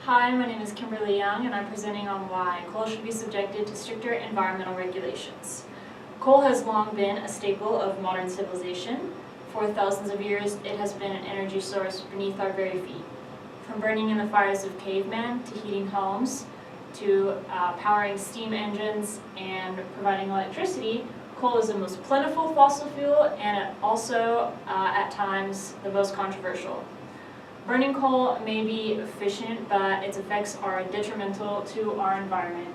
Hi, my name is Kimberly Young, and I'm presenting on why coal should be subjected to stricter environmental regulations. Coal has long been a staple of modern civilization. For thousands of years, it has been an energy source beneath our very feet. From burning in the fires of cavemen to heating homes to powering steam engines and providing electricity, coal is the most plentiful fossil fuel and also, at times, the most controversial. Burning coal may be efficient, but its effects are detrimental to our environment.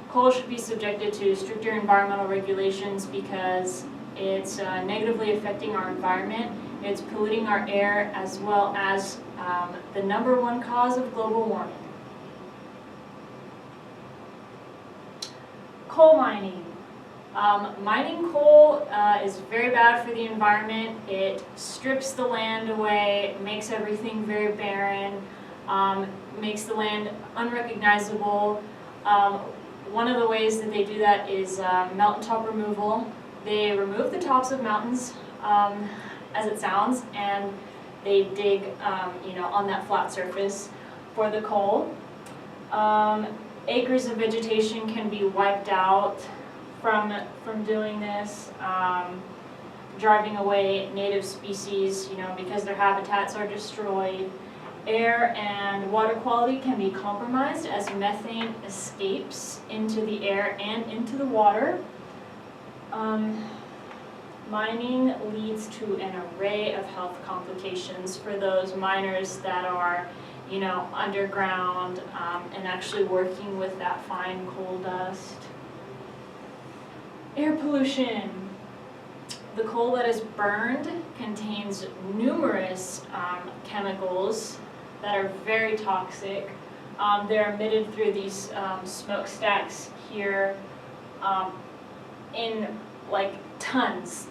Coal should be subjected to stricter environmental regulations because it's negatively affecting our environment. It's polluting our air as well as the #1 cause of global warming. Coal mining. Mining coal is very bad for the environment. It strips the land away, makes everything very barren, makes the land unrecognizable. One of the ways that they do that is mountaintop removal. They remove the tops of mountains, as it sounds, and they dig on that flat surface for the coal. Acres of vegetation can be wiped out from doing this, driving away native species, because their habitats are destroyed. Air and water quality can be compromised as methane escapes into the air and into the water. Mining leads to an array of health complications for those miners that are underground and actually working with that fine coal dust. Air pollution. The coal that is burned contains numerous chemicals that are very toxic. They're emitted through these smokestacks here in tons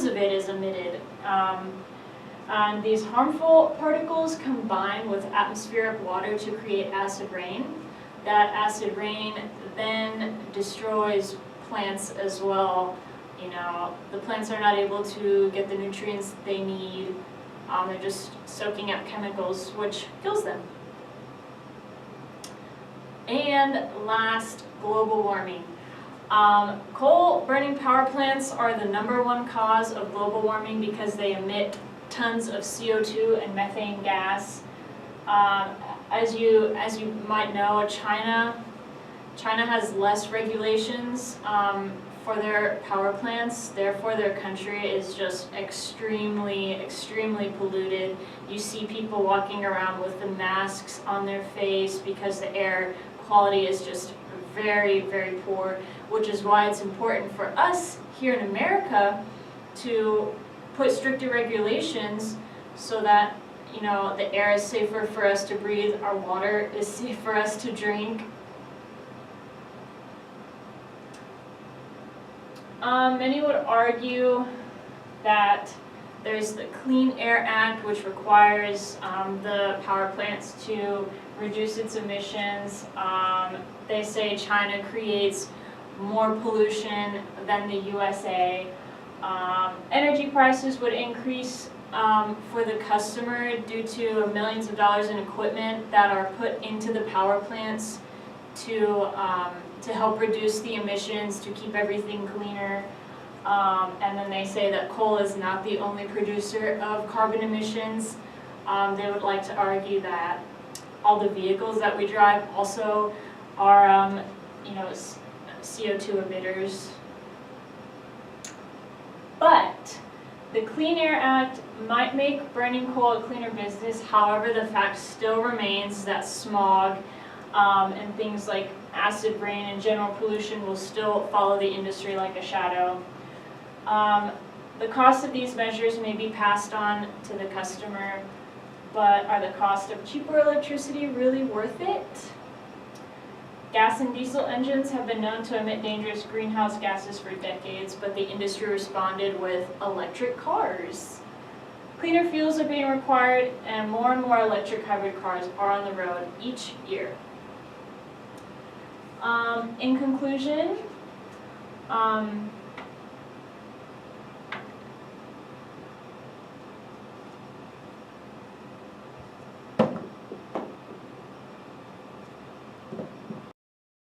of it is emitted. And these harmful particles combine with atmospheric water to create acid rain. That acid rain then destroys plants as well. The plants are not able to get the nutrients they need. They're just soaking up chemicals, which kills them. And last, global warming. Coal burning power plants are the #1 cause of global warming because they emit tons of CO2 and methane gas. As you might know, China has less regulations for their power plants. Therefore, their country is just extremely polluted. You see people walking around with the masks on their face because the air quality is just very poor, which is why it's important for us here in America to put stricter regulations so that the air is safer for us to breathe, our water is safe for us to drink. Many would argue that there's the Clean Air Act, which requires the power plants to reduce its emissions. They say China creates more pollution than the USA. Energy prices would increase for the customer due to millions of dollars in equipment that are put into the power plants to help reduce the emissions, to keep everything cleaner. And then they say that coal is not the only producer of carbon emissions. They would like to argue that all the vehicles that we drive also are CO2 emitters. But the Clean Air Act might make burning coal a cleaner business. However, the fact still remains that smog and things like acid rain and general pollution will still follow the industry like a shadow. The cost of these measures may be passed on to the customer, but are the cost of cheaper electricity really worth it? Gas and diesel engines have been known to emit dangerous greenhouse gases for decades, but the industry responded with electric cars. Cleaner fuels are being required, and more electric hybrid cars are on the road each year. In conclusion,